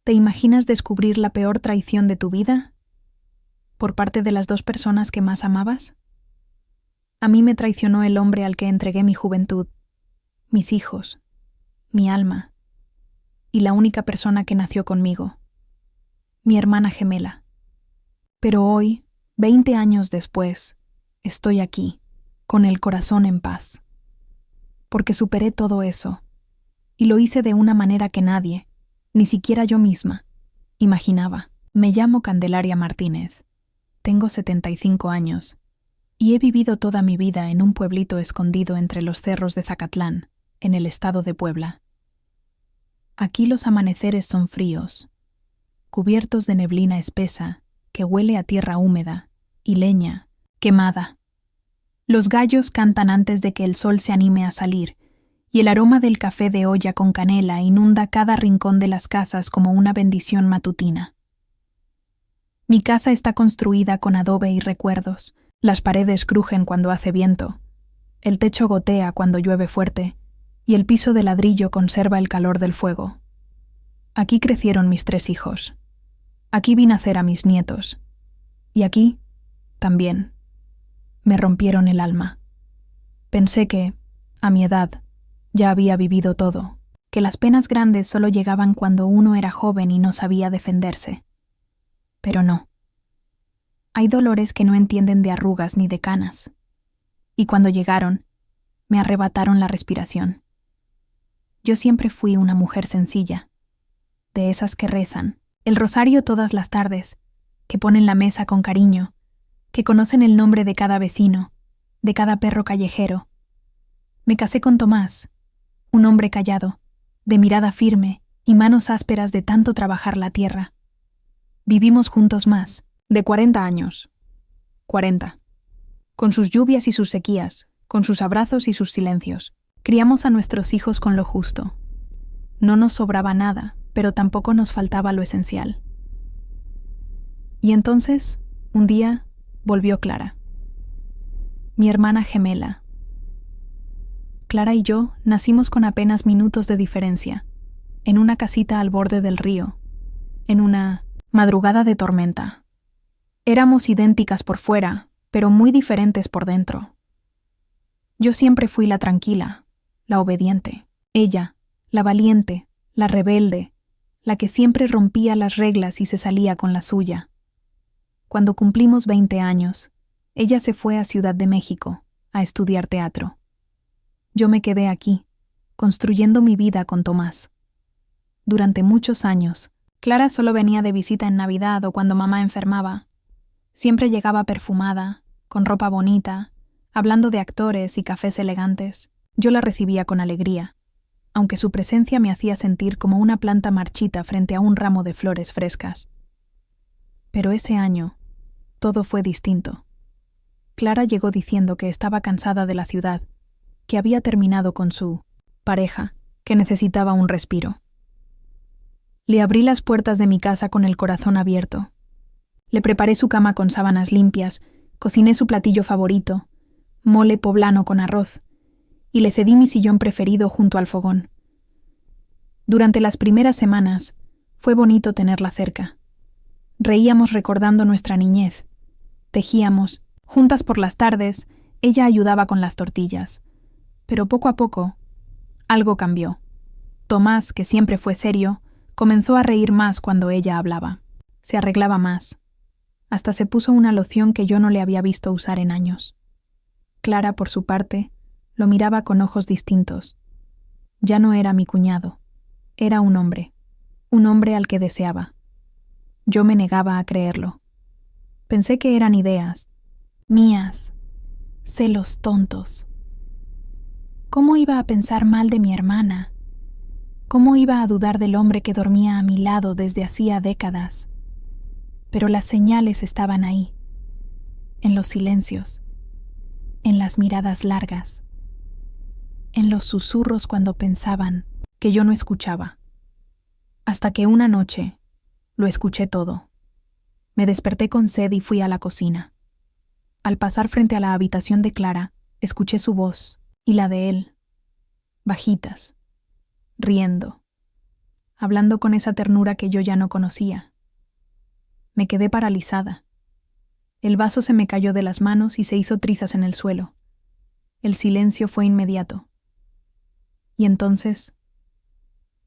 ¿Te imaginas descubrir la peor traición de tu vida? ¿Por parte de las dos personas que más amabas? A mí me traicionó el hombre al que entregué mi juventud, mis hijos, mi alma, y la única persona que nació conmigo, mi hermana gemela. Pero hoy, 20 años después, estoy aquí, con el corazón en paz. Porque superé todo eso, y lo hice de una manera que nadie, ni siquiera yo misma, imaginaba. Me llamo Candelaria Martínez, tengo 75 años, y he vivido toda mi vida en un pueblito escondido entre los cerros de Zacatlán, en el estado de Puebla. Aquí los amaneceres son fríos, cubiertos de neblina espesa que huele a tierra húmeda y leña quemada. Los gallos cantan antes de que el sol se anime a salir, y el aroma del café de olla con canela inunda cada rincón de las casas como una bendición matutina. Mi casa está construida con adobe y recuerdos. Las paredes crujen cuando hace viento, el techo gotea cuando llueve fuerte, y el piso de ladrillo conserva el calor del fuego. Aquí crecieron mis 3 hijos. Aquí vi nacer a mis nietos. Y aquí, también, me rompieron el alma. Pensé que, a mi edad, ya había vivido todo, que las penas grandes solo llegaban cuando uno era joven y no sabía defenderse. Pero no. Hay dolores que no entienden de arrugas ni de canas. Y cuando llegaron, me arrebataron la respiración. Yo siempre fui una mujer sencilla, de esas que rezan, el rosario todas las tardes, que ponen la mesa con cariño, que conocen el nombre de cada vecino, de cada perro callejero. Me casé con Tomás, un hombre callado, de mirada firme y manos ásperas de tanto trabajar la tierra. Vivimos juntos más, de 40 años. 40. Con sus lluvias y sus sequías, con sus abrazos y sus silencios. Criamos a nuestros hijos con lo justo. No nos sobraba nada, pero tampoco nos faltaba lo esencial. Y entonces, un día, volvió Clara. Mi hermana gemela. Clara y yo nacimos con apenas minutos de diferencia, en una casita al borde del río, en una madrugada de tormenta. Éramos idénticas por fuera, pero muy diferentes por dentro. Yo siempre fui la tranquila, la obediente. Ella, la valiente, la rebelde, la que siempre rompía las reglas y se salía con la suya. Cuando cumplimos 20 años, ella se fue a Ciudad de México a estudiar teatro. Yo me quedé aquí, construyendo mi vida con Tomás. Durante muchos años, Clara solo venía de visita en Navidad o cuando mamá enfermaba. Siempre llegaba perfumada, con ropa bonita, hablando de actores y cafés elegantes. Yo la recibía con alegría, aunque su presencia me hacía sentir como una planta marchita frente a un ramo de flores frescas. Pero ese año, todo fue distinto. Clara llegó diciendo que estaba cansada de la ciudad, que había terminado con su pareja, que necesitaba un respiro. Le abrí las puertas de mi casa con el corazón abierto. Le preparé su cama con sábanas limpias, cociné su platillo favorito, mole poblano con arroz, y le cedí mi sillón preferido junto al fogón. Durante las primeras semanas, fue bonito tenerla cerca. Reíamos recordando nuestra niñez. Tejíamos, juntas por las tardes, ella ayudaba con las tortillas. Pero poco a poco, algo cambió. Tomás, que siempre fue serio, comenzó a reír más cuando ella hablaba. Se arreglaba más. Hasta se puso una loción que yo no le había visto usar en años. Clara, por su parte, lo miraba con ojos distintos. Ya no era mi cuñado. Era un hombre al que deseaba. Yo me negaba a creerlo. Pensé que eran ideas, mías, celos tontos. ¿Cómo iba a pensar mal de mi hermana? ¿Cómo iba a dudar del hombre que dormía a mi lado desde hacía décadas? Pero las señales estaban ahí, en los silencios, en las miradas largas, en los susurros cuando pensaban que yo no escuchaba. Hasta que una noche lo escuché todo. Me desperté con sed y fui a la cocina. Al pasar frente a la habitación de Clara, escuché su voz y la de él, bajitas, riendo. hablando con esa ternura que yo ya no conocía. Me quedé paralizada. El vaso se me cayó de las manos y se hizo trizas en el suelo. El silencio fue inmediato. Y entonces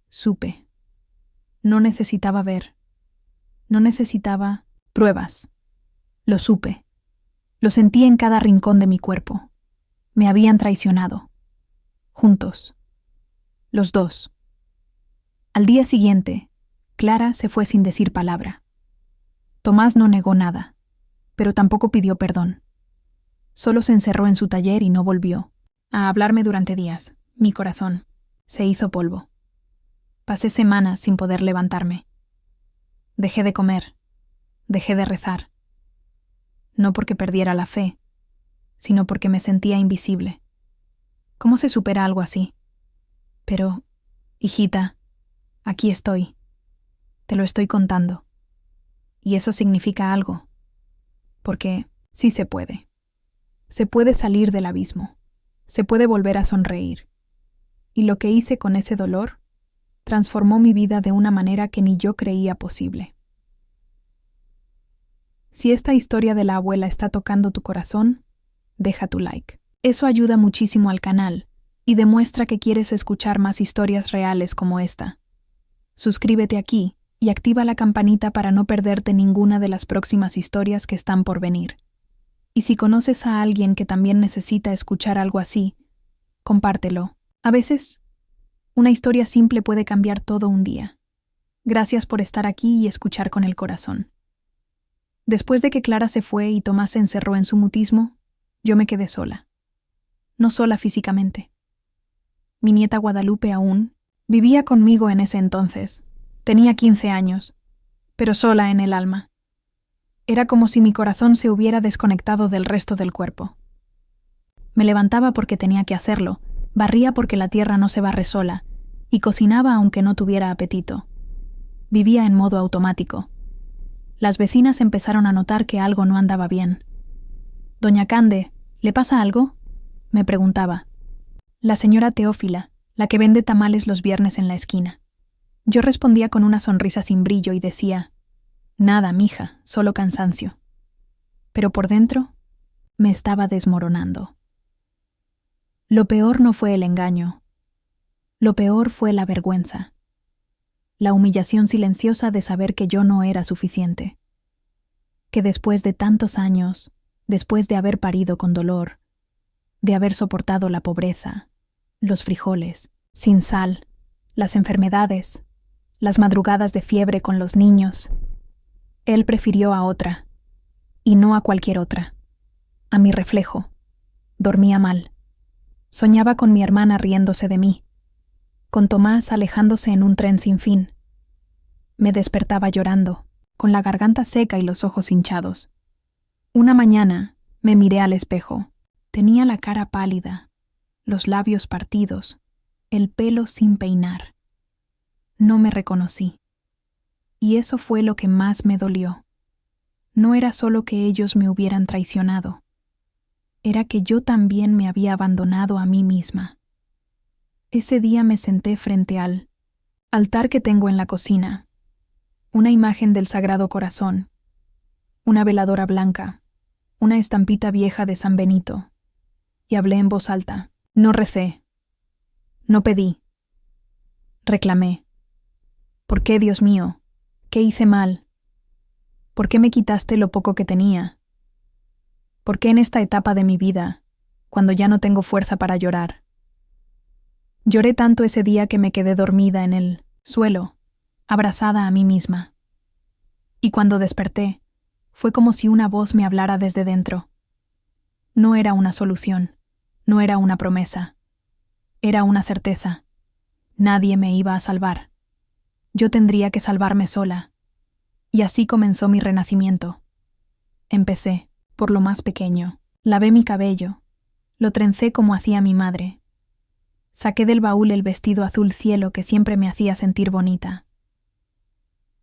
supe. No necesitaba ver. No necesitaba pruebas. Lo supe. Lo sentí en cada rincón de mi cuerpo. Me habían traicionado. Juntos. Los dos. Al día siguiente, Clara se fue sin decir palabra. Tomás no negó nada, pero tampoco pidió perdón. Solo se encerró en su taller y no volvió a hablarme durante días. Mi corazón se hizo polvo. Pasé semanas sin poder levantarme. Dejé de comer. Dejé de rezar. No porque perdiera la fe, sino porque me sentía invisible. ¿Cómo se supera algo así? Pero, hijita, aquí estoy. Te lo estoy contando. Y eso significa algo. Porque sí se puede. Se puede salir del abismo. Se puede volver a sonreír. Y lo que hice con ese dolor transformó mi vida de una manera que ni yo creía posible. Si esta historia de la abuela está tocando tu corazón, deja tu like. Eso ayuda muchísimo al canal y demuestra que quieres escuchar más historias reales como esta. Suscríbete aquí y activa la campanita para no perderte ninguna de las próximas historias que están por venir. Y si conoces a alguien que también necesita escuchar algo así, compártelo. A veces, una historia simple puede cambiar todo un día. Gracias por estar aquí y escuchar con el corazón. Después de que Clara se fue y Tomás se encerró en su mutismo, yo me quedé sola. No sola físicamente. Mi nieta Guadalupe aún vivía conmigo en ese entonces. Tenía 15 años, pero sola en el alma. Era como si mi corazón se hubiera desconectado del resto del cuerpo. Me levantaba porque tenía que hacerlo, barría porque la tierra no se barre sola, y cocinaba aunque no tuviera apetito. Vivía en modo automático. Las vecinas empezaron a notar que algo no andaba bien. «Doña Cande, ¿le pasa algo?», me preguntaba. La señora Teófila, la que vende tamales los viernes en la esquina. Yo respondía con una sonrisa sin brillo y decía, «Nada, mija, solo cansancio». Pero por dentro me estaba desmoronando. Lo peor no fue el engaño. Lo peor fue la vergüenza. La humillación silenciosa de saber que yo no era suficiente. Que después de tantos años, después de haber parido con dolor, de haber soportado la pobreza, los frijoles, sin sal, las enfermedades, las madrugadas de fiebre con los niños, él prefirió a otra, y no a cualquier otra, a mi reflejo. Dormía mal. Soñaba con mi hermana riéndose de mí, con Tomás alejándose en un tren sin fin. Me despertaba llorando, con la garganta seca y los ojos hinchados. Una mañana me miré al espejo. Tenía la cara pálida, los labios partidos, el pelo sin peinar. No me reconocí. Y eso fue lo que más me dolió. No era solo que ellos me hubieran traicionado. Era que yo también me había abandonado a mí misma. Ese día me senté frente al altar que tengo en la cocina, una imagen del Sagrado Corazón, una veladora blanca, una estampita vieja de San Benito, y hablé en voz alta. No recé, no pedí, reclamé. ¿Por qué, Dios mío? ¿Qué hice mal? ¿Por qué me quitaste lo poco que tenía? ¿Por qué en esta etapa de mi vida, cuando ya no tengo fuerza para llorar? Lloré tanto ese día que me quedé dormida en el suelo, abrazada a mí misma. Y cuando desperté, fue como si una voz me hablara desde dentro. No era una solución, no era una promesa, era una certeza. Nadie me iba a salvar. Yo tendría que salvarme sola. Y así comenzó mi renacimiento. Empecé por lo más pequeño. Lavé mi cabello, lo trencé como hacía mi madre. Saqué del baúl el vestido azul cielo que siempre me hacía sentir bonita.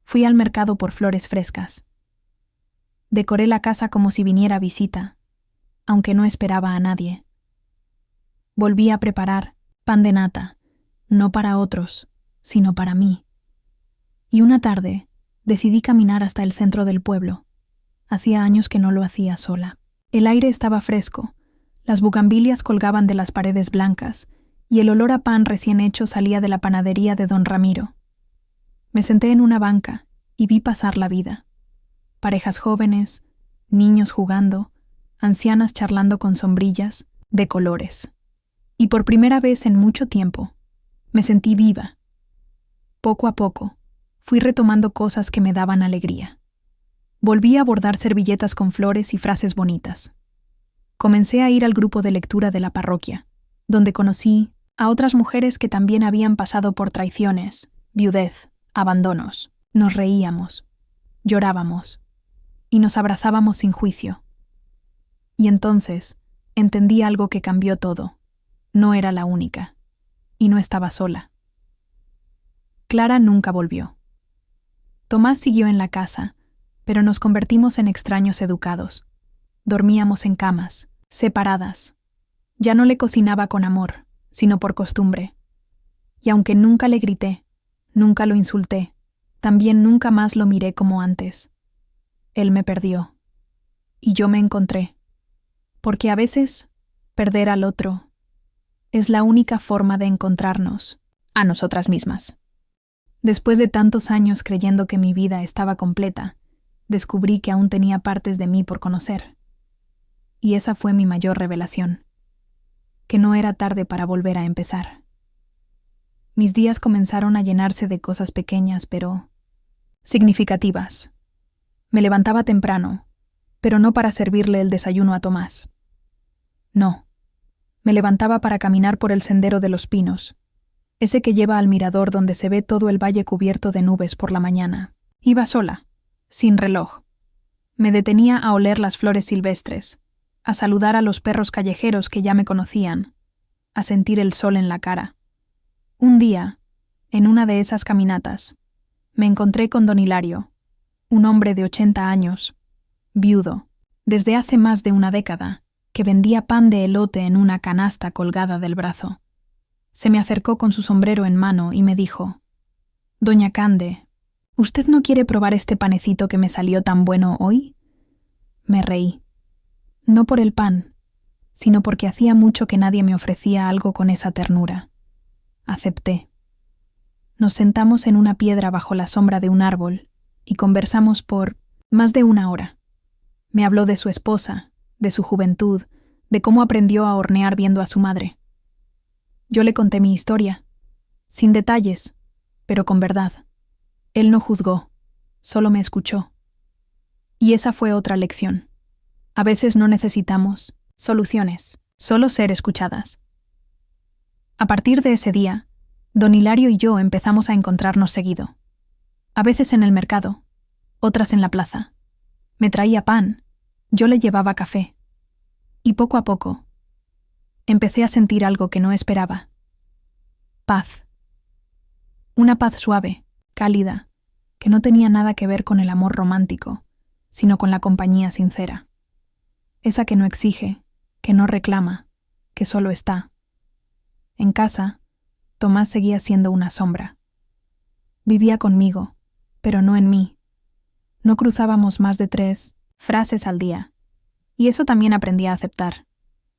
Fui al mercado por flores frescas. Decoré la casa como si viniera visita, aunque no esperaba a nadie. Volví a preparar pan de nata, no para otros, sino para mí. Y una tarde decidí caminar hasta el centro del pueblo. Hacía años que no lo hacía sola. El aire estaba fresco, las bugambilias colgaban de las paredes blancas y el olor a pan recién hecho salía de la panadería de don Ramiro. Me senté en una banca y vi pasar la vida. Parejas jóvenes, niños jugando, ancianas charlando con sombrillas, de colores. Y por primera vez en mucho tiempo, me sentí viva. Poco a poco, fui retomando cosas que me daban alegría. Volví a bordar servilletas con flores y frases bonitas. Comencé a ir al grupo de lectura de la parroquia, donde conocí a otras mujeres que también habían pasado por traiciones, viudez, abandonos. Nos reíamos, llorábamos y nos abrazábamos sin juicio. Y entonces entendí algo que cambió todo. No era la única, y no estaba sola. Clara nunca volvió. Tomás siguió en la casa, pero nos convertimos en extraños educados. Dormíamos en camas, separadas. Ya no le cocinaba con amor, sino por costumbre. Y aunque nunca le grité, nunca lo insulté, también nunca más lo miré como antes. Él me perdió. Y yo me encontré. Porque a veces, perder al otro es la única forma de encontrarnos a nosotras mismas. Después de tantos años creyendo que mi vida estaba completa, descubrí que aún tenía partes de mí por conocer. Y esa fue mi mayor revelación, que no era tarde para volver a empezar. Mis días comenzaron a llenarse de cosas pequeñas, pero significativas. Me levantaba temprano, pero no para servirle el desayuno a Tomás. No, me levantaba para caminar por el sendero de los pinos, ese que lleva al mirador donde se ve todo el valle cubierto de nubes por la mañana. Iba sola, sin reloj. Me detenía a oler las flores silvestres, a saludar a los perros callejeros que ya me conocían, a sentir el sol en la cara. Un día, en una de esas caminatas, me encontré con don Hilario, un hombre de 80 años, viudo, desde hace más de una década, que vendía pan de elote en una canasta colgada del brazo. Se me acercó con su sombrero en mano y me dijo: «Doña Cande, ¿usted no quiere probar este panecito que me salió tan bueno hoy?» Me reí. No por el pan, sino porque hacía mucho que nadie me ofrecía algo con esa ternura. Acepté. Nos sentamos en una piedra bajo la sombra de un árbol y conversamos por más de una hora. Me habló de su esposa, de su juventud, de cómo aprendió a hornear viendo a su madre. Yo le conté mi historia, sin detalles, pero con verdad. Él no juzgó, solo me escuchó. Y esa fue otra lección. A veces no necesitamos soluciones, solo ser escuchadas. A partir de ese día, don Hilario y yo empezamos a encontrarnos seguido. A veces en el mercado, otras en la plaza. Me traía pan, yo le llevaba café. Y poco a poco, empecé a sentir algo que no esperaba. Paz. Una paz suave, cálida, que no tenía nada que ver con el amor romántico, sino con la compañía sincera. Esa que no exige, que no reclama, que solo está. En casa, Tomás seguía siendo una sombra. Vivía conmigo, pero no en mí. No cruzábamos más de 3 frases al día. Y eso también aprendí a aceptar.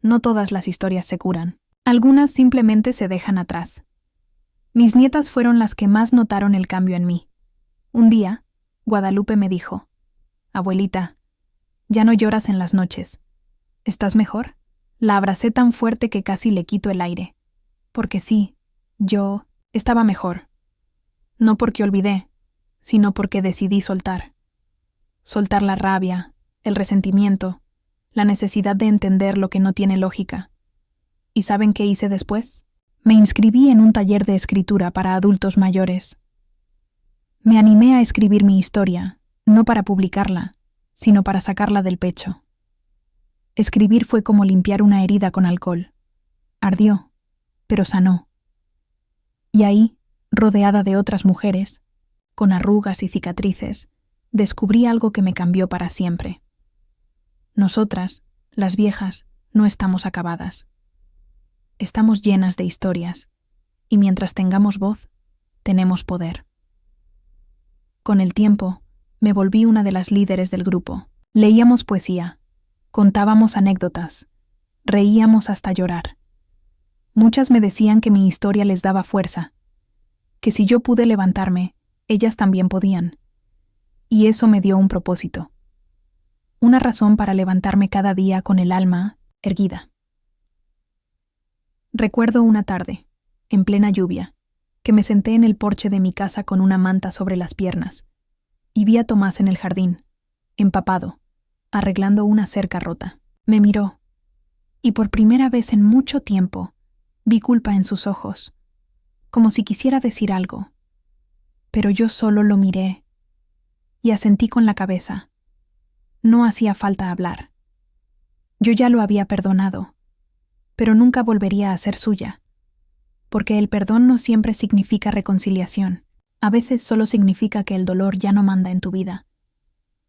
No todas las historias se curan. Algunas simplemente se dejan atrás. Mis nietas fueron las que más notaron el cambio en mí. Un día, Guadalupe me dijo: «Abuelita, ya no lloras en las noches. ¿Estás mejor?» La abracé tan fuerte que casi le quito el aire. Porque sí, yo estaba mejor. No porque olvidé, sino porque decidí soltar. Soltar la rabia, el resentimiento, la necesidad de entender lo que no tiene lógica. ¿Y saben qué hice después? Me inscribí en un taller de escritura para adultos mayores. Me animé a escribir mi historia, no para publicarla, sino para sacarla del pecho. Escribir fue como limpiar una herida con alcohol. Ardió, pero sanó. Y ahí, rodeada de otras mujeres, con arrugas y cicatrices, descubrí algo que me cambió para siempre. Nosotras, las viejas, no estamos acabadas. Estamos llenas de historias, y mientras tengamos voz, tenemos poder. Con el tiempo, me volví una de las líderes del grupo. Leíamos poesía, contábamos anécdotas, reíamos hasta llorar. Muchas me decían que mi historia les daba fuerza, que si yo pude levantarme, ellas también podían. Y eso me dio un propósito, una razón para levantarme cada día con el alma erguida. Recuerdo una tarde, en plena lluvia, que me senté en el porche de mi casa con una manta sobre las piernas, y vi a Tomás en el jardín, empapado, arreglando una cerca rota. Me miró, y por primera vez en mucho tiempo vi culpa en sus ojos, como si quisiera decir algo. Pero yo solo lo miré y asentí con la cabeza. No hacía falta hablar. Yo ya lo había perdonado, pero nunca volvería a ser suya, porque el perdón no siempre significa reconciliación. A veces solo significa que el dolor ya no manda en tu vida.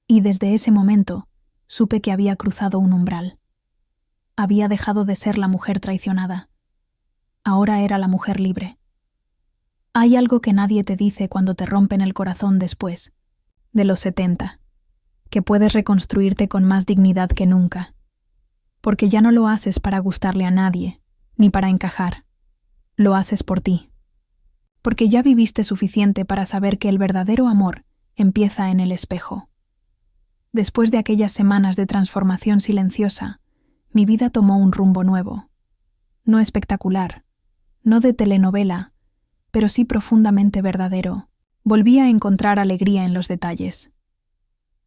Y desde ese momento supe que había cruzado un umbral. Había dejado de ser la mujer traicionada. Ahora era la mujer libre. Hay algo que nadie te dice cuando te rompen el corazón después de los 70, que puedes reconstruirte con más dignidad que nunca, porque ya no lo haces para gustarle a nadie, ni para encajar. Lo haces por ti, porque ya viviste suficiente para saber que el verdadero amor empieza en el espejo. Después de aquellas semanas de transformación silenciosa, mi vida tomó un rumbo nuevo. No espectacular, no de telenovela, pero sí profundamente verdadero. Volví a encontrar alegría en los detalles.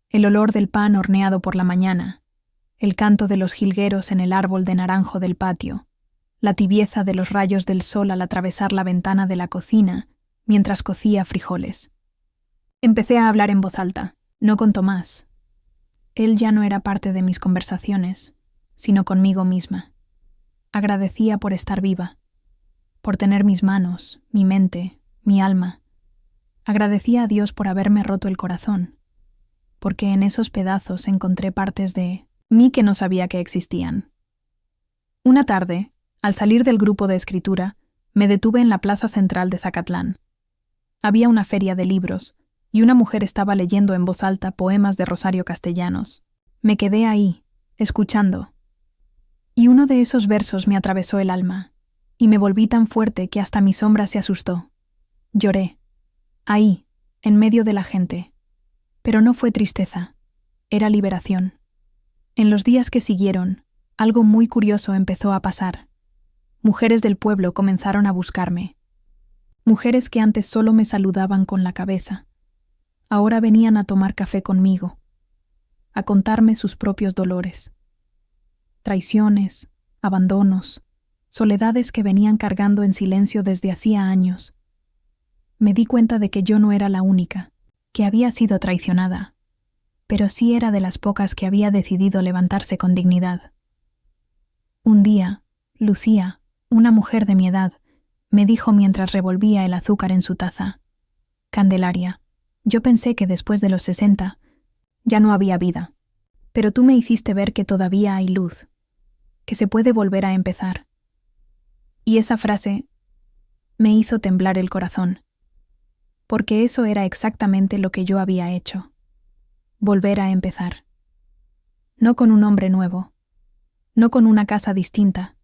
El olor del pan horneado por la mañana, el canto de los jilgueros en el árbol de naranjo del patio, la tibieza de los rayos del sol al atravesar la ventana de la cocina mientras cocía frijoles. Empecé a hablar en voz alta, no con Tomás. Él ya no era parte de mis conversaciones, sino conmigo misma. Agradecía por estar viva, por tener mis manos, mi mente, mi alma. Agradecía a Dios por haberme roto el corazón, porque en esos pedazos encontré partes de mí que no sabía que existían. Una tarde, al salir del grupo de escritura, me detuve en la plaza central de Zacatlán. Había una feria de libros, y una mujer estaba leyendo en voz alta poemas de Rosario Castellanos. Me quedé ahí, escuchando. Y uno de esos versos me atravesó el alma, y me volví tan fuerte que hasta mi sombra se asustó. Lloré, ahí, en medio de la gente. Pero no fue tristeza, era liberación. En los días que siguieron, algo muy curioso empezó a pasar. Mujeres del pueblo comenzaron a buscarme. Mujeres que antes solo me saludaban con la cabeza. Ahora venían a tomar café conmigo, a contarme sus propios dolores. Traiciones, abandonos, soledades que venían cargando en silencio desde hacía años. Me di cuenta de que yo no era la única, que había sido traicionada, pero sí era de las pocas que había decidido levantarse con dignidad. Un día, Lucía, una mujer de mi edad, me dijo mientras revolvía el azúcar en su taza: Candelaria, yo pensé que después de los 60 ya no había vida, pero tú me hiciste ver que todavía hay luz, que se puede volver a empezar. Y esa frase me hizo temblar el corazón, porque eso era exactamente lo que yo había hecho: volver a empezar. No con un hombre nuevo, no con una casa distinta,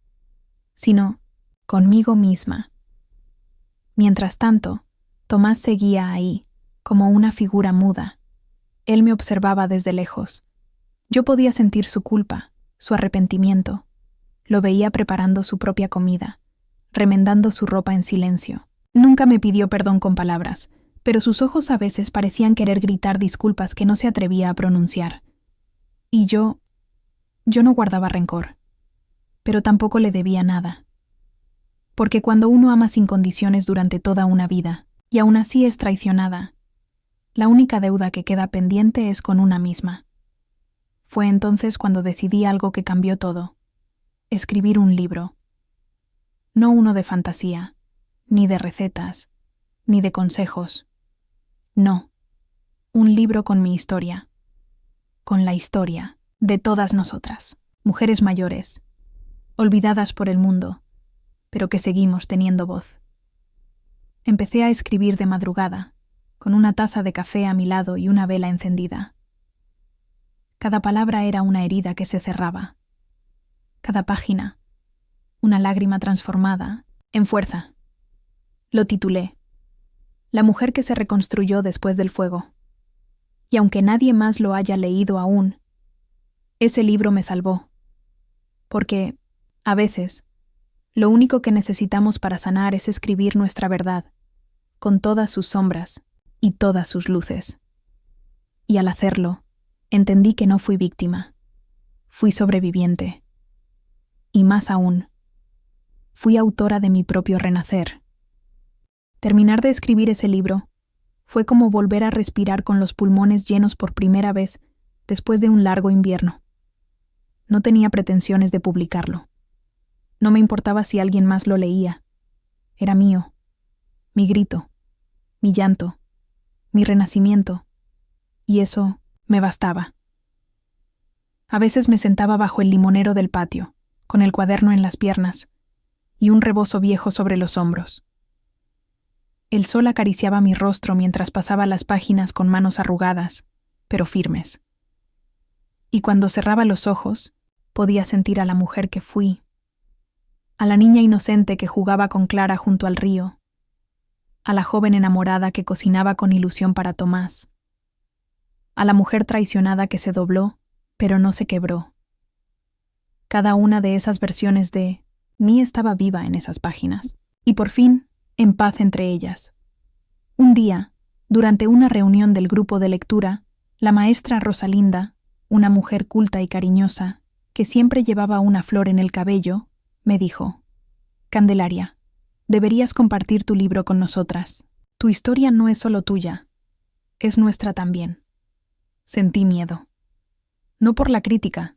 sino conmigo misma. Mientras tanto, Tomás seguía ahí, como una figura muda. Él me observaba desde lejos. Yo podía sentir su culpa, su arrepentimiento. Lo veía preparando su propia comida, remendando su ropa en silencio. Nunca me pidió perdón con palabras, pero sus ojos a veces parecían querer gritar disculpas que no se atrevía a pronunciar. Y yo no guardaba rencor, pero tampoco le debía nada. Porque cuando uno ama sin condiciones durante toda una vida, y aún así es traicionada, la única deuda que queda pendiente es con una misma. Fue entonces cuando decidí algo que cambió todo: escribir un libro. No uno de fantasía, ni de recetas, ni de consejos. No, un libro con mi historia, con la historia de todas nosotras, mujeres mayores, olvidadas por el mundo, pero que seguimos teniendo voz. Empecé a escribir de madrugada, con una taza de café a mi lado y una vela encendida. Cada palabra era una herida que se cerraba. Cada página, una lágrima transformada en fuerza. Lo titulé La mujer que se reconstruyó después del fuego. Y aunque nadie más lo haya leído aún, ese libro me salvó. Porque, a veces, lo único que necesitamos para sanar es escribir nuestra verdad, con todas sus sombras y todas sus luces. Y al hacerlo, entendí que no fui víctima, fui sobreviviente. Y más aún, fui autora de mi propio renacer. Terminar de escribir ese libro fue como volver a respirar con los pulmones llenos por primera vez después de un largo invierno. No tenía pretensiones de publicarlo. No me importaba si alguien más lo leía. Era mío, mi grito, mi llanto, mi renacimiento, y eso me bastaba. A veces me sentaba bajo el limonero del patio, con el cuaderno en las piernas y un rebozo viejo sobre los hombros. El sol acariciaba mi rostro mientras pasaba las páginas con manos arrugadas, pero firmes. Y cuando cerraba los ojos, podía sentir a la mujer que fui, a la niña inocente que jugaba con Clara junto al río, a la joven enamorada que cocinaba con ilusión para Tomás, a la mujer traicionada que se dobló, pero no se quebró. Cada una de esas versiones de mí estaba viva en esas páginas, y por fin, en paz entre ellas. Un día, durante una reunión del grupo de lectura, la maestra Rosalinda, una mujer culta y cariñosa, que siempre llevaba una flor en el cabello, me dijo: Candelaria, deberías compartir tu libro con nosotras. Tu historia no es solo tuya, es nuestra también. Sentí miedo. No por la crítica,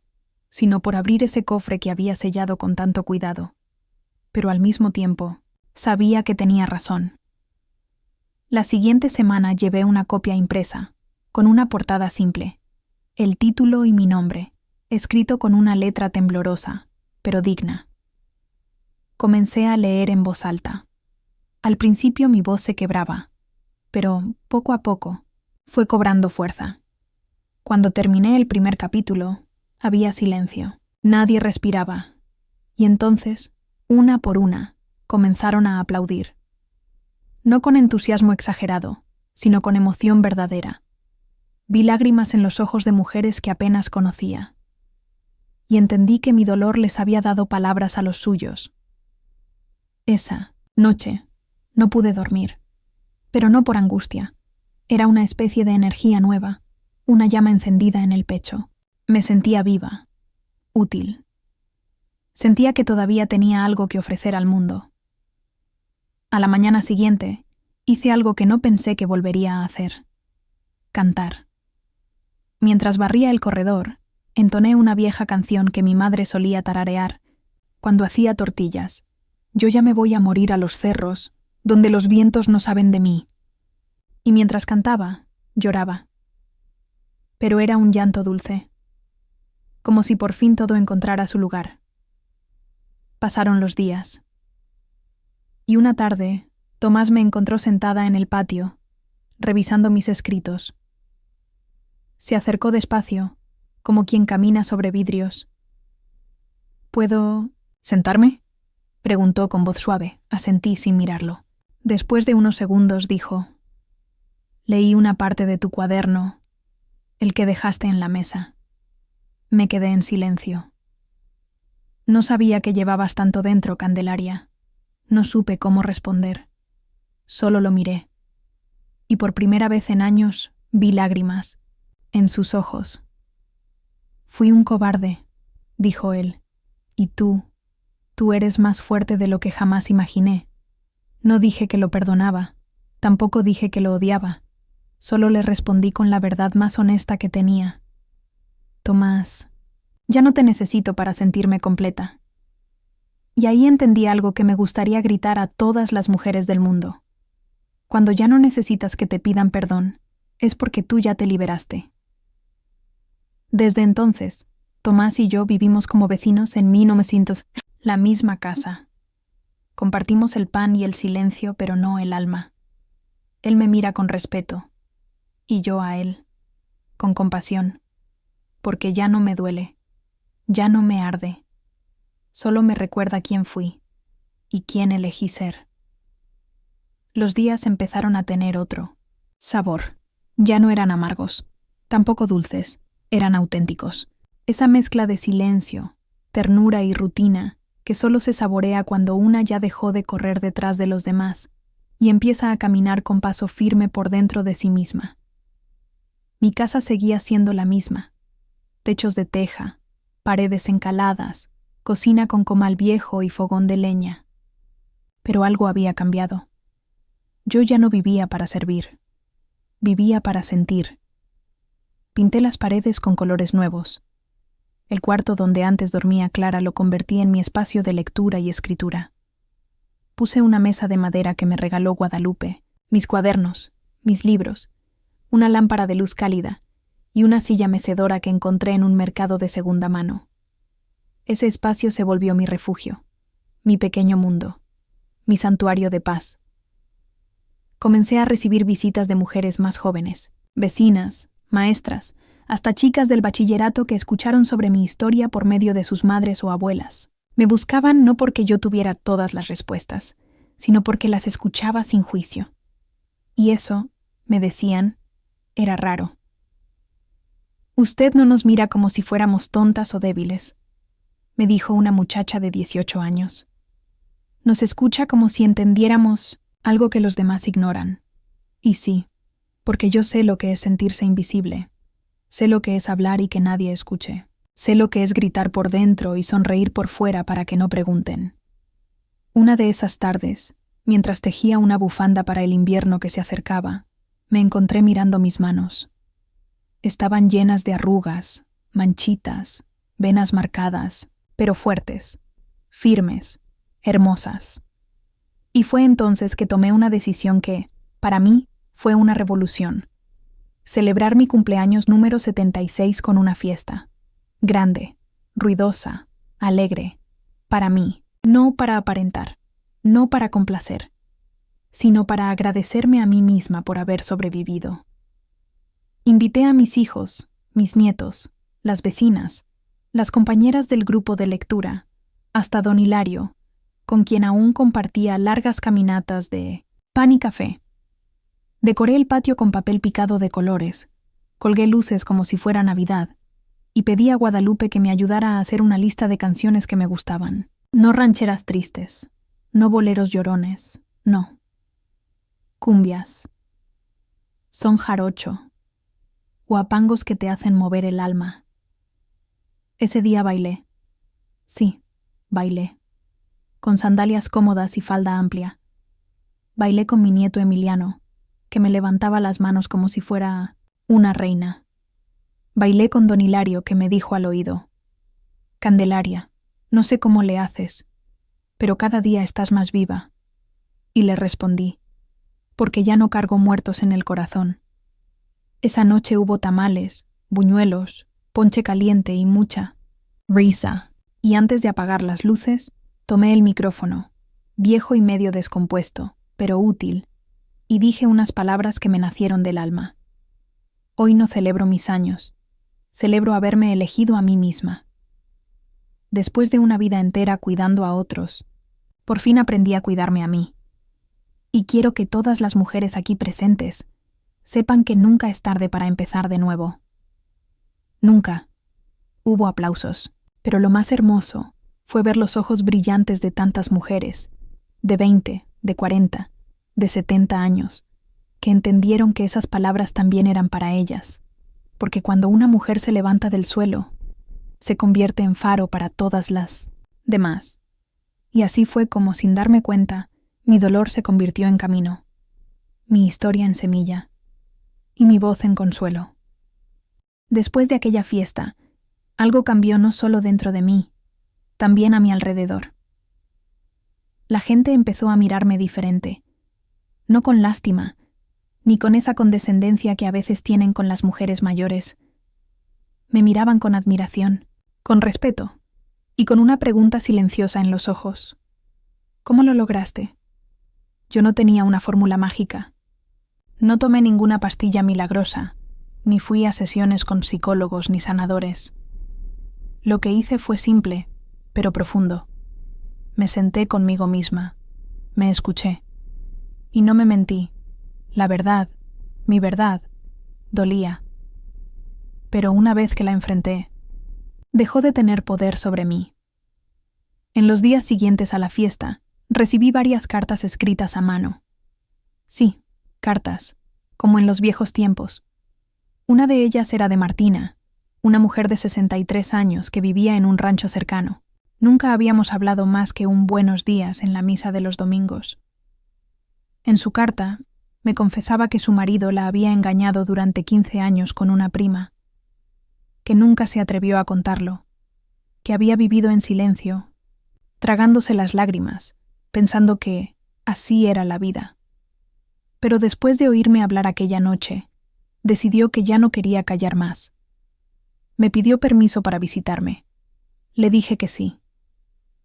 sino por abrir ese cofre que había sellado con tanto cuidado. Pero al mismo tiempo, sabía que tenía razón. La siguiente semana llevé una copia impresa, con una portada simple, el título y mi nombre, escrito con una letra temblorosa, pero digna. Comencé a leer en voz alta. Al principio mi voz se quebraba, pero poco a poco fue cobrando fuerza. Cuando terminé el primer capítulo, había silencio. Nadie respiraba. Y entonces, una por una, comenzaron a aplaudir. No con entusiasmo exagerado, sino con emoción verdadera. Vi lágrimas en los ojos de mujeres que apenas conocía. Y entendí que mi dolor les había dado palabras a los suyos. Esa noche no pude dormir, pero no por angustia. Era una especie de energía nueva, una llama encendida en el pecho. Me sentía viva, útil. Sentía que todavía tenía algo que ofrecer al mundo. A la mañana siguiente, hice algo que no pensé que volvería a hacer: cantar. Mientras barría el corredor, entoné una vieja canción que mi madre solía tararear cuando hacía tortillas. Yo ya me voy a morir a los cerros, donde los vientos no saben de mí. Y mientras cantaba, lloraba. Pero era un llanto dulce, como si por fin todo encontrara su lugar. Pasaron los días. Y una tarde, Tomás me encontró sentada en el patio, revisando mis escritos. Se acercó despacio, como quien camina sobre vidrios. ¿Puedo sentarme?, preguntó con voz suave. Asentí sin mirarlo. Después de unos segundos dijo: Leí una parte de tu cuaderno, el que dejaste en la mesa. Me quedé en silencio. No sabía que llevabas tanto dentro, Candelaria. No supe cómo responder. Solo lo miré. Y por primera vez en años vi lágrimas en sus ojos. Fui un cobarde, dijo él. Y tú eres más fuerte de lo que jamás imaginé. No dije que lo perdonaba, tampoco dije que lo odiaba. Solo le respondí con la verdad más honesta que tenía. Tomás, ya no te necesito para sentirme completa. Y ahí entendí algo que me gustaría gritar a todas las mujeres del mundo. Cuando ya no necesitas que te pidan perdón, es porque tú ya te liberaste. Desde entonces, Tomás y yo vivimos como vecinos en 1900, la misma casa. Compartimos el pan y el silencio, pero no el alma. Él me mira con respeto, y yo a él, con compasión, porque ya no me duele, ya no me arde, solo me recuerda quién fui y quién elegí ser. Los días empezaron a tener otro sabor. Ya no eran amargos, tampoco dulces, eran auténticos. Esa mezcla de silencio, ternura y rutina que solo se saborea cuando una ya dejó de correr detrás de los demás y empieza a caminar con paso firme por dentro de sí misma. Mi casa seguía siendo la misma. Techos de teja, paredes encaladas, cocina con comal viejo y fogón de leña. Pero algo había cambiado. Yo ya no vivía para servir. Vivía para sentir. Pinté las paredes con colores nuevos. El cuarto donde antes dormía Clara lo convertí en mi espacio de lectura y escritura. Puse una mesa de madera que me regaló Guadalupe, mis cuadernos, mis libros, una lámpara de luz cálida y una silla mecedora que encontré en un mercado de segunda mano. Ese espacio se volvió mi refugio, mi pequeño mundo, mi santuario de paz. Comencé a recibir visitas de mujeres más jóvenes, vecinas, maestras, hasta chicas del bachillerato que escucharon sobre mi historia por medio de sus madres o abuelas. Me buscaban no porque yo tuviera todas las respuestas, sino porque las escuchaba sin juicio. Y eso, me decían, era raro. Usted no nos mira como si fuéramos tontas o débiles, me dijo una muchacha de 18 años. Nos escucha como si entendiéramos algo que los demás ignoran. Y sí, porque yo sé lo que es sentirse invisible. Sé lo que es hablar y que nadie escuche. Sé lo que es gritar por dentro y sonreír por fuera para que no pregunten. Una de esas tardes, mientras tejía una bufanda para el invierno que se acercaba, me encontré mirando mis manos. Estaban llenas de arrugas, manchitas, venas marcadas, pero fuertes, firmes, hermosas. Y fue entonces que tomé una decisión que, para mí, fue una revolución. Celebrar mi cumpleaños número 76 con una fiesta. Grande, ruidosa, alegre. Para mí, no para aparentar, no para complacer, sino para agradecerme a mí misma por haber sobrevivido. Invité a mis hijos, mis nietos, las vecinas, las compañeras del grupo de lectura, hasta don Hilario, con quien aún compartía largas caminatas de pan y café. Decoré el patio con papel picado de colores, colgué luces como si fuera Navidad, y pedí a Guadalupe que me ayudara a hacer una lista de canciones que me gustaban. No rancheras tristes, no boleros llorones, no. Cumbias, son jarocho, guapangos que te hacen mover el alma. Ese día bailé. Sí, bailé. Con sandalias cómodas y falda amplia. Bailé con mi nieto Emiliano, que me levantaba las manos como si fuera una reina. Bailé con don Hilario, que me dijo al oído: Candelaria, no sé cómo le haces, pero cada día estás más viva. Y le respondí: porque ya no cargo muertos en el corazón. Esa noche hubo tamales, buñuelos, ponche caliente y mucha risa. Y antes de apagar las luces, tomé el micrófono, viejo y medio descompuesto, pero útil, y dije unas palabras que me nacieron del alma. Hoy no celebro mis años, celebro haberme elegido a mí misma. Después de una vida entera cuidando a otros, por fin aprendí a cuidarme a mí. Y quiero que todas las mujeres aquí presentes sepan que nunca es tarde para empezar de nuevo. Nunca. Hubo aplausos, pero lo más hermoso fue ver los ojos brillantes de tantas mujeres, de 20, de 40, de 70 años, que entendieron que esas palabras también eran para ellas, porque cuando una mujer se levanta del suelo, se convierte en faro para todas las demás. Y así fue como, sin darme cuenta, mi dolor se convirtió en camino, mi historia en semilla, y mi voz en consuelo. Después de aquella fiesta, algo cambió no solo dentro de mí, también a mi alrededor. La gente empezó a mirarme diferente, no con lástima, ni con esa condescendencia que a veces tienen con las mujeres mayores. Me miraban con admiración, con respeto, y con una pregunta silenciosa en los ojos. ¿Cómo lo lograste? Yo no tenía una fórmula mágica. No tomé ninguna pastilla milagrosa, ni fui a sesiones con psicólogos ni sanadores. Lo que hice fue simple, pero profundo. Me senté conmigo misma, me escuché. Y no me mentí. La verdad, mi verdad, dolía. Pero una vez que la enfrenté, dejó de tener poder sobre mí. En los días siguientes a la fiesta, recibí varias cartas escritas a mano. Sí, cartas, como en los viejos tiempos. Una de ellas era de Martina, una mujer de 63 años que vivía en un rancho cercano. Nunca habíamos hablado más que un buenos días en la misa de los domingos. En su carta, me confesaba que su marido la había engañado durante 15 años con una prima, que nunca se atrevió a contarlo, que había vivido en silencio, tragándose las lágrimas, pensando que así era la vida. Pero después de oírme hablar aquella noche, decidió que ya no quería callar más. Me pidió permiso para visitarme. Le dije que sí.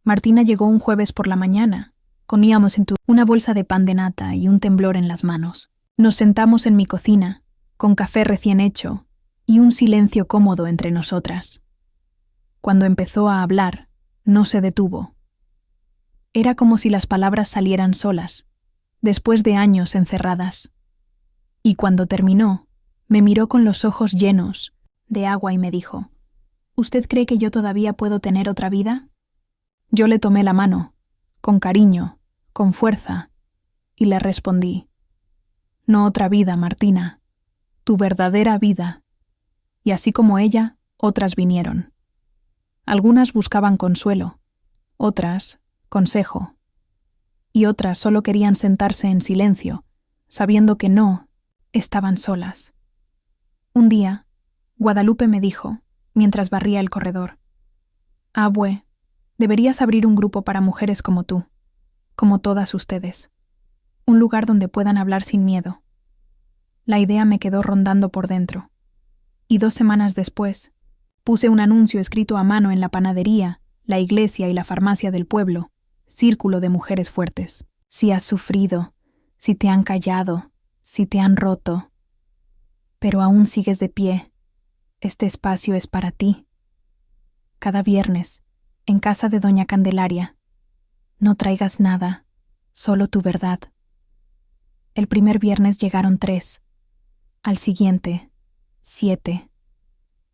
Martina llegó un jueves por la mañana. Comíamos una bolsa de pan de nata y un temblor en las manos. Nos sentamos en mi cocina, con café recién hecho y un silencio cómodo entre nosotras. Cuando empezó a hablar, no se detuvo. Era como si las palabras salieran solas, después de años encerradas. Y cuando terminó, me miró con los ojos llenos de agua y me dijo: ¿Usted cree que yo todavía puedo tener otra vida? Yo le tomé la mano, con cariño, con fuerza, y le respondí: No otra vida, Martina, tu verdadera vida. Y así como ella, otras vinieron. Algunas buscaban consuelo, otras, consejo, y otras solo querían sentarse en silencio, sabiendo que no estaban solas. Un día, Guadalupe me dijo, mientras barría el corredor: Abue, deberías abrir un grupo para mujeres como tú, como todas ustedes. Un lugar donde puedan hablar sin miedo. La idea me quedó rondando por dentro. Y 2 semanas después, puse un anuncio escrito a mano en la panadería, la iglesia y la farmacia del pueblo: Círculo de mujeres fuertes. Si has sufrido, si te han callado, si te han roto, pero aún sigues de pie, este espacio es para ti. Cada viernes, en casa de Doña Candelaria, no traigas nada, solo tu verdad. El primer viernes llegaron 3, al siguiente 7,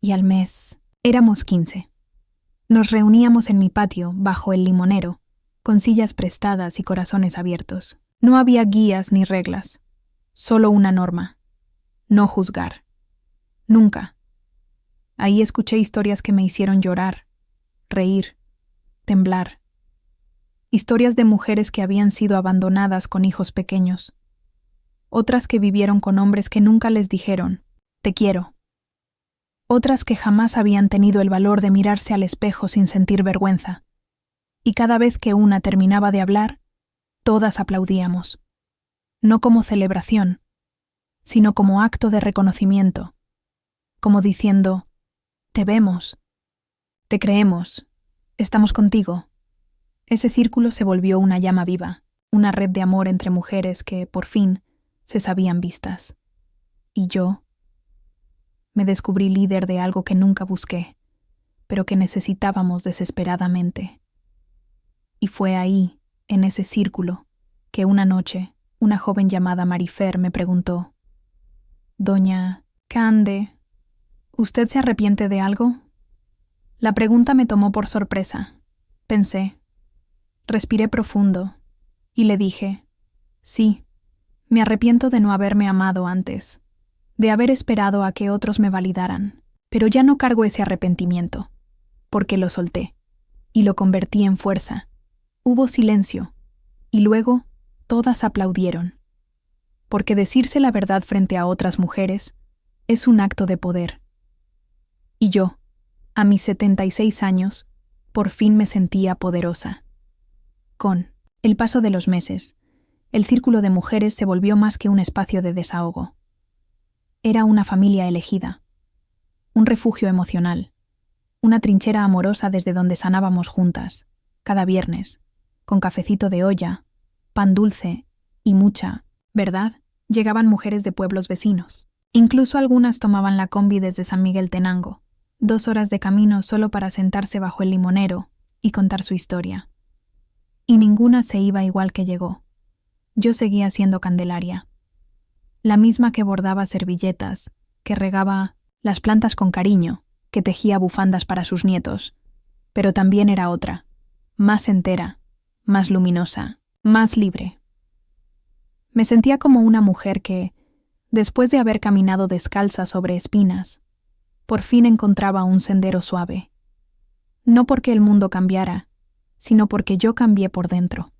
y al mes éramos 15. Nos reuníamos en mi patio, bajo el limonero, con sillas prestadas y corazones abiertos. No había guías ni reglas, solo una norma: no juzgar. Nunca. Ahí escuché historias que me hicieron llorar, reír, temblar. Historias de mujeres que habían sido abandonadas con hijos pequeños. Otras que vivieron con hombres que nunca les dijeron: te quiero. Otras que jamás habían tenido el valor de mirarse al espejo sin sentir vergüenza. Y cada vez que una terminaba de hablar, todas aplaudíamos. No como celebración, sino como acto de reconocimiento, como diciendo: te vemos, te creemos, estamos contigo. Ese círculo se volvió una llama viva, una red de amor entre mujeres que, por fin, se sabían vistas. Y yo me descubrí líder de algo que nunca busqué, pero que necesitábamos desesperadamente. Y fue ahí, en ese círculo, que una noche una joven llamada Marifer me preguntó: Doña Cande, ¿usted se arrepiente de algo? La pregunta me tomó por sorpresa. Pensé, respiré profundo y le dije: sí, me arrepiento de no haberme amado antes, de haber esperado a que otros me validaran, pero ya no cargo ese arrepentimiento, porque lo solté y lo convertí en fuerza. Hubo silencio y luego todas aplaudieron, porque decirse la verdad frente a otras mujeres es un acto de poder. Y yo, a mis 76 años, por fin me sentía poderosa. Con el paso de los meses, el círculo de mujeres se volvió más que un espacio de desahogo. Era una familia elegida, un refugio emocional, una trinchera amorosa desde donde sanábamos juntas, cada viernes, con cafecito de olla, pan dulce y mucha, ¿verdad?, Llegaban mujeres de pueblos vecinos. Incluso algunas tomaban la combi desde San Miguel Tenango, 2 horas de camino solo para sentarse bajo el limonero y contar su historia. Y ninguna se iba igual que llegó. Yo seguía siendo Candelaria. La misma que bordaba servilletas, que regaba las plantas con cariño, que tejía bufandas para sus nietos. Pero también era otra, más entera, más luminosa, más libre. Me sentía como una mujer que, después de haber caminado descalza sobre espinas, por fin encontraba un sendero suave. No porque el mundo cambiara, sino porque yo cambié por dentro.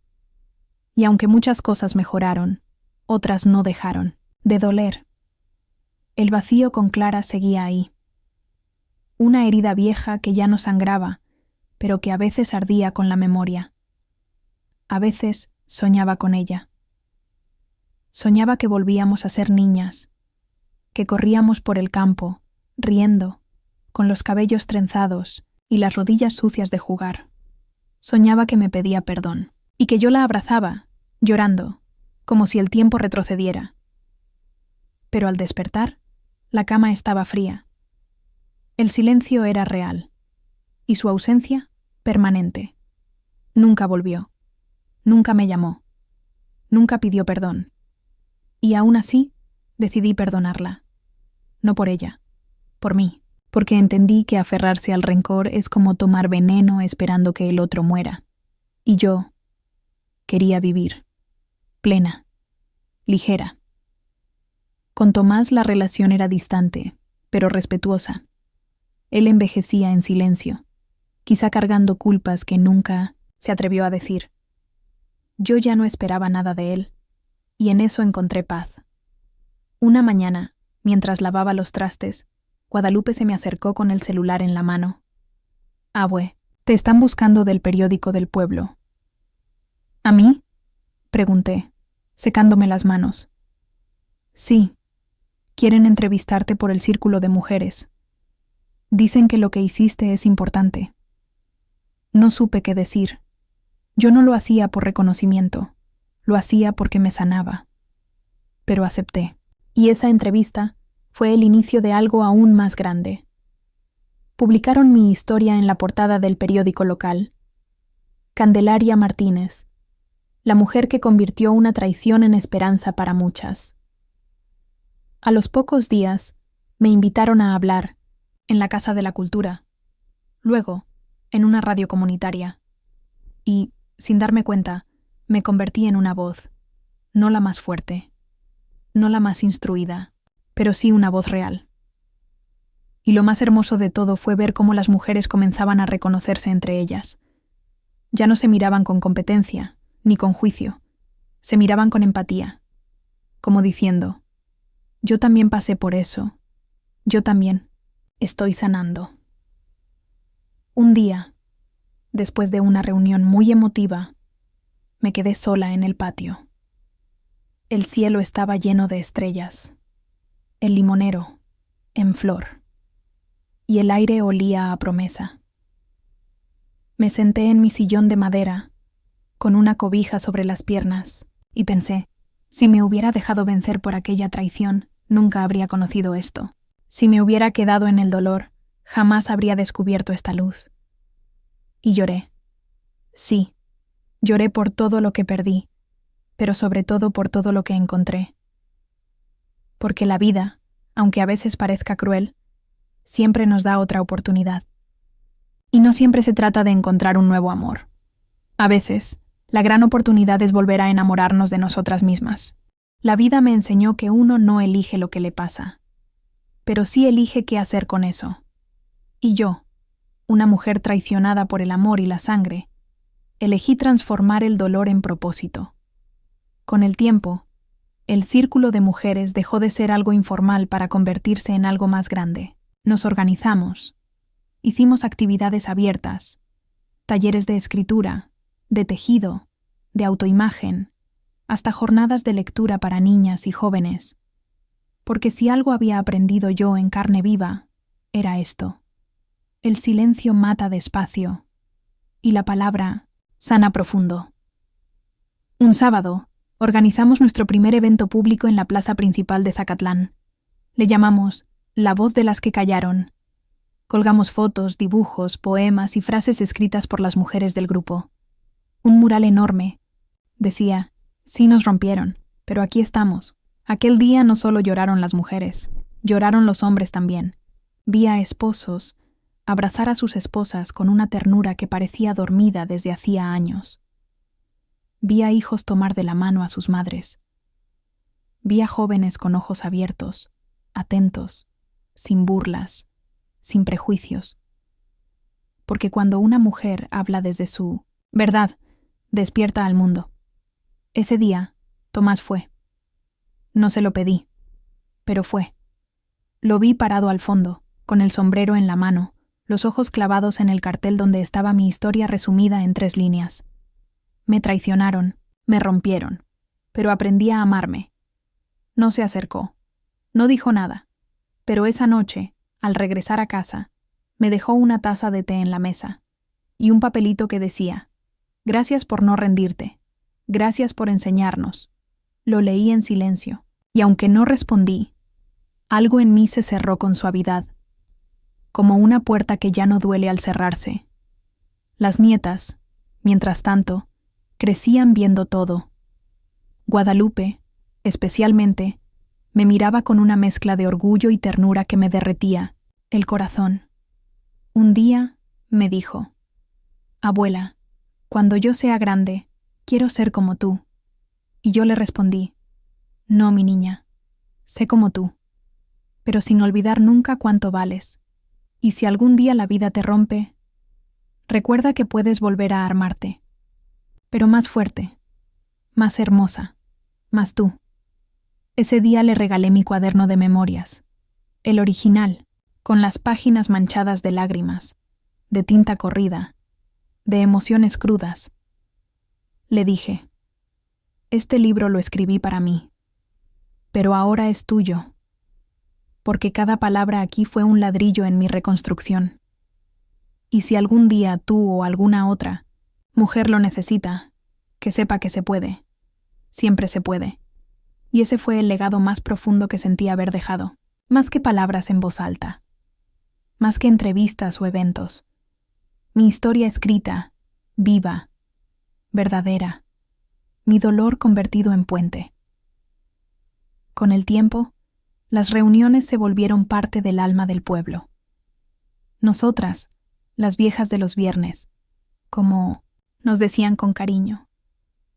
Y aunque muchas cosas mejoraron, otras no dejaron de doler. El vacío con Clara seguía ahí. Una herida vieja que ya no sangraba, pero que a veces ardía con la memoria. A veces soñaba con ella. Soñaba que volvíamos a ser niñas, que corríamos por el campo, riendo, con los cabellos trenzados y las rodillas sucias de jugar. Soñaba que me pedía perdón, y que yo la abrazaba, llorando, como si el tiempo retrocediera. Pero al despertar, la cama estaba fría. El silencio era real, y su ausencia, permanente. Nunca volvió, nunca me llamó, nunca pidió perdón. Y aún así, decidí perdonarla. No por ella, por mí, porque entendí que aferrarse al rencor es como tomar veneno esperando que el otro muera. Y yo quería vivir, plena, ligera. Con Tomás la relación era distante, pero respetuosa. Él envejecía en silencio, quizá cargando culpas que nunca se atrevió a decir. Yo ya no esperaba nada de él, y en eso encontré paz. Una mañana, mientras lavaba los trastes, Guadalupe se me acercó con el celular en la mano. «Abue, te están buscando del periódico del pueblo». «¿A mí?», pregunté, secándome las manos. «Sí, quieren entrevistarte por el círculo de mujeres. Dicen que lo que hiciste es importante». No supe qué decir. Yo no lo hacía por reconocimiento, lo hacía porque me sanaba. Pero acepté, y esa entrevista fue el inicio de algo aún más grande. Publicaron mi historia en la portada del periódico local. Candelaria Martínez, la mujer que convirtió una traición en esperanza para muchas. A los pocos días, me invitaron a hablar, en la Casa de la Cultura, luego, en una radio comunitaria, y, sin darme cuenta, me convertí en una voz, no la más fuerte, no la más instruida, pero sí una voz real. Y lo más hermoso de todo fue ver cómo las mujeres comenzaban a reconocerse entre ellas. Ya no se miraban con competencia, ni con juicio, se miraban con empatía, como diciendo, yo también pasé por eso, yo también estoy sanando. Un día, después de una reunión muy emotiva, me quedé sola en el patio. El cielo estaba lleno de estrellas, el limonero, en flor, y el aire olía a promesa. Me senté en mi sillón de madera, con una cobija sobre las piernas, y pensé, si me hubiera dejado vencer por aquella traición, nunca habría conocido esto. Si me hubiera quedado en el dolor, jamás habría descubierto esta luz. Y lloré. Sí, lloré por todo lo que perdí, pero sobre todo por todo lo que encontré. Porque la vida, aunque a veces parezca cruel, siempre nos da otra oportunidad. Y no siempre se trata de encontrar un nuevo amor. A veces, la gran oportunidad es volver a enamorarnos de nosotras mismas. La vida me enseñó que uno no elige lo que le pasa, pero sí elige qué hacer con eso. Y yo, una mujer traicionada por el amor y la sangre, elegí transformar el dolor en propósito. Con el tiempo, el círculo de mujeres dejó de ser algo informal para convertirse en algo más grande. Nos organizamos, hicimos actividades abiertas, talleres de escritura, de tejido, de autoimagen, hasta jornadas de lectura para niñas y jóvenes. Porque si algo había aprendido yo en carne viva, era esto. El silencio mata despacio, y la palabra sana profundo. Un sábado, Organizamos nuestro primer evento público en la plaza principal de Zacatlán. Le llamamos La Voz de las que Callaron. Colgamos fotos, dibujos, poemas y frases escritas por las mujeres del grupo. Un mural enorme. Decía, sí nos rompieron, pero aquí estamos. Aquel día no solo lloraron las mujeres, lloraron los hombres también. Vi a esposos abrazar a sus esposas con una ternura que parecía dormida desde hacía años. Vi a hijos tomar de la mano a sus madres. Vi a jóvenes con ojos abiertos, atentos, sin burlas, sin prejuicios. Porque cuando una mujer habla desde su verdad, despierta al mundo. Ese día, Tomás fue. No se lo pedí, pero fue. Lo vi parado al fondo, con el sombrero en la mano, los ojos clavados en el cartel donde estaba mi historia resumida en 3 líneas. Me traicionaron, me rompieron, pero aprendí a amarme. No se acercó, no dijo nada, pero esa noche, al regresar a casa, me dejó una taza de té en la mesa y un papelito que decía, gracias por no rendirte, gracias por enseñarnos. Lo leí en silencio, y aunque no respondí, algo en mí se cerró con suavidad, como una puerta que ya no duele al cerrarse. Las nietas, mientras tanto, crecían viendo todo. Guadalupe, especialmente, me miraba con una mezcla de orgullo y ternura que me derretía el corazón. Un día me dijo, abuela, cuando yo sea grande, quiero ser como tú. Y yo le respondí, no, mi niña, sé como tú, pero sin olvidar nunca cuánto vales. Y si algún día la vida te rompe, recuerda que puedes volver a armarte, pero más fuerte, más hermosa, más tú. Ese día le regalé mi cuaderno de memorias, el original, con las páginas manchadas de lágrimas, de tinta corrida, de emociones crudas. Le dije, este libro lo escribí para mí, pero ahora es tuyo, porque cada palabra aquí fue un ladrillo en mi reconstrucción. Y si algún día tú o alguna otra mujer lo necesita, que sepa que se puede, siempre se puede. Y ese fue el legado más profundo que sentí haber dejado, más que palabras en voz alta, más que entrevistas o eventos. Mi historia escrita, viva, verdadera, mi dolor convertido en puente. Con el tiempo, las reuniones se volvieron parte del alma del pueblo. Nosotras, las viejas de los viernes, como nos decían con cariño,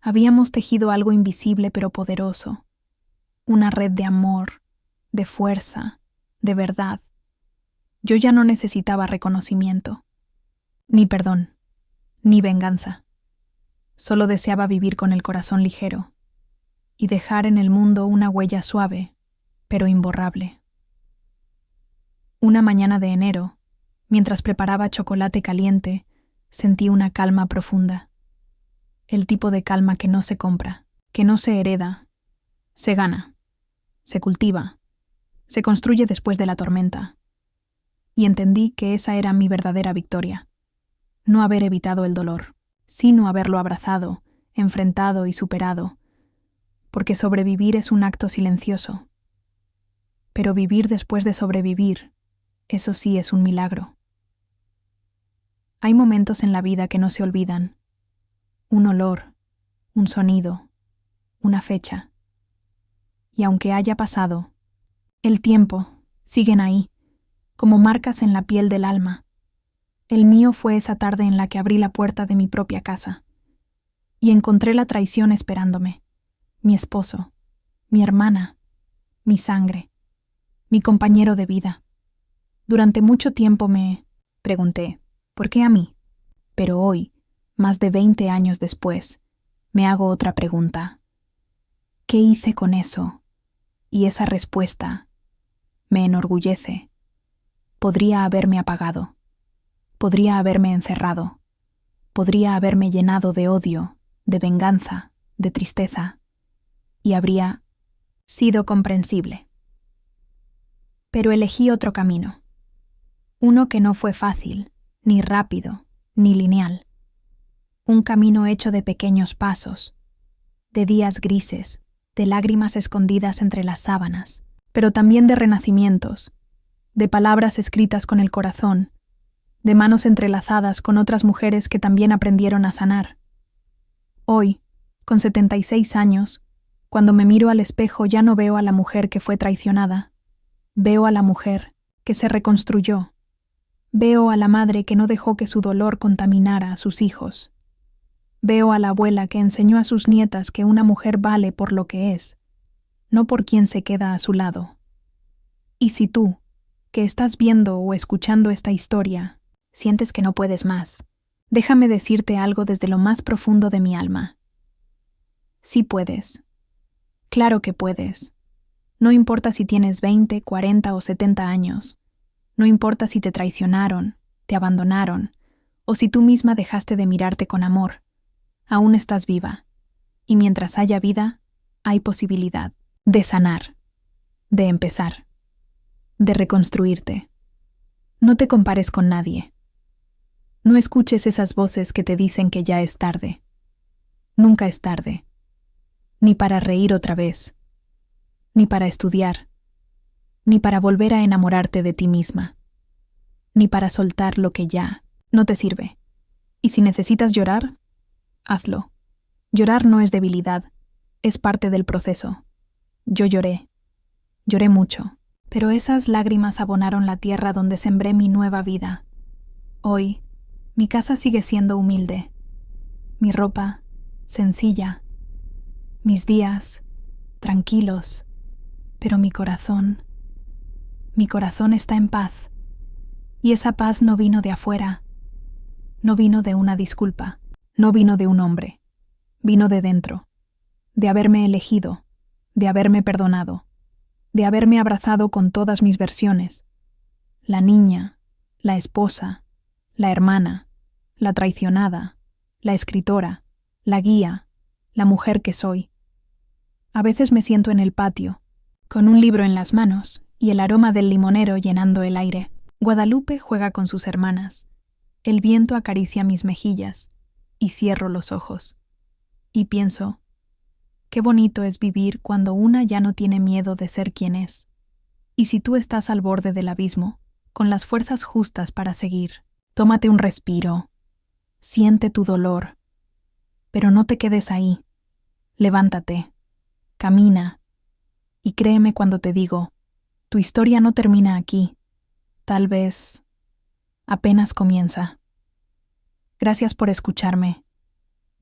habíamos tejido algo invisible pero poderoso, una red de amor, de fuerza, de verdad. Yo ya no necesitaba reconocimiento, ni perdón, ni venganza. Solo deseaba vivir con el corazón ligero y dejar en el mundo una huella suave, pero imborrable. Una mañana de enero, mientras preparaba chocolate caliente, sentí una calma profunda. El tipo de calma que no se compra, que no se hereda, se gana, se cultiva, se construye después de la tormenta. Y entendí que esa era mi verdadera victoria. No haber evitado el dolor, sino haberlo abrazado, enfrentado y superado, porque sobrevivir es un acto silencioso. Pero vivir después de sobrevivir, eso sí es un milagro. Hay momentos en la vida que no se olvidan. Un olor, un sonido, una fecha. Y aunque haya pasado, el tiempo, siguen ahí, como marcas en la piel del alma. El mío fue esa tarde en la que abrí la puerta de mi propia casa y encontré la traición esperándome, mi esposo, mi hermana, mi sangre, mi compañero de vida. Durante mucho tiempo me pregunté, ¿por qué a mí? Pero hoy, más de 20 años después, me hago otra pregunta. ¿Qué hice con eso? Y esa respuesta me enorgullece. Podría haberme apagado, podría haberme encerrado, podría haberme llenado de odio, de venganza, de tristeza, y habría sido comprensible. Pero elegí otro camino, uno que no fue fácil, ni rápido, ni lineal, un camino hecho de pequeños pasos, de días grises, de lágrimas escondidas entre las sábanas, pero también de renacimientos, de palabras escritas con el corazón, de manos entrelazadas con otras mujeres que también aprendieron a sanar. Hoy, con 76 años, cuando me miro al espejo ya no veo a la mujer que fue traicionada, veo a la mujer que se reconstruyó, veo a la madre que no dejó que su dolor contaminara a sus hijos, veo a la abuela que enseñó a sus nietas que una mujer vale por lo que es, no por quien se queda a su lado. Y si tú, que estás viendo o escuchando esta historia, sientes que no puedes más, déjame decirte algo desde lo más profundo de mi alma. Sí puedes. Claro que puedes. No importa si tienes 20, 40 o 70 años. No importa si te traicionaron, te abandonaron, o si tú misma dejaste de mirarte con amor. Aún estás viva. Y mientras haya vida, hay posibilidad de sanar, de empezar, de reconstruirte. No te compares con nadie. No escuches esas voces que te dicen que ya es tarde. Nunca es tarde. Ni para reír otra vez, ni para estudiar, ni para volver a enamorarte de ti misma, ni para soltar lo que ya no te sirve. Y si necesitas llorar, hazlo. Llorar no es debilidad, es parte del proceso. Yo lloré mucho, pero esas lágrimas abonaron la tierra donde sembré mi nueva vida. Hoy, mi casa sigue siendo humilde, mi ropa sencilla, mis días tranquilos, pero mi corazón está en paz. Y esa paz no vino de afuera, no vino de una disculpa, no vino de un hombre, vino de dentro, de haberme elegido, de haberme perdonado, de haberme abrazado con todas mis versiones, la niña, la esposa, la hermana, la traicionada, la escritora, la guía, la mujer que soy. A veces me siento en el patio, con un libro en las manos y el aroma del limonero llenando el aire. Guadalupe juega con sus hermanas. El viento acaricia mis mejillas y cierro los ojos. Y pienso, qué bonito es vivir cuando una ya no tiene miedo de ser quien es. Y si tú estás al borde del abismo, con las fuerzas justas para seguir, tómate un respiro, siente tu dolor, pero no te quedes ahí. Levántate. Camina, y créeme cuando te digo, tu historia no termina aquí, tal vez apenas comienza. Gracias por escucharme,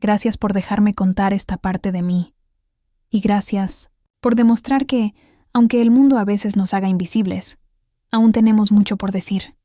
gracias por dejarme contar esta parte de mí, y gracias por demostrar que, aunque el mundo a veces nos haga invisibles, aún tenemos mucho por decir.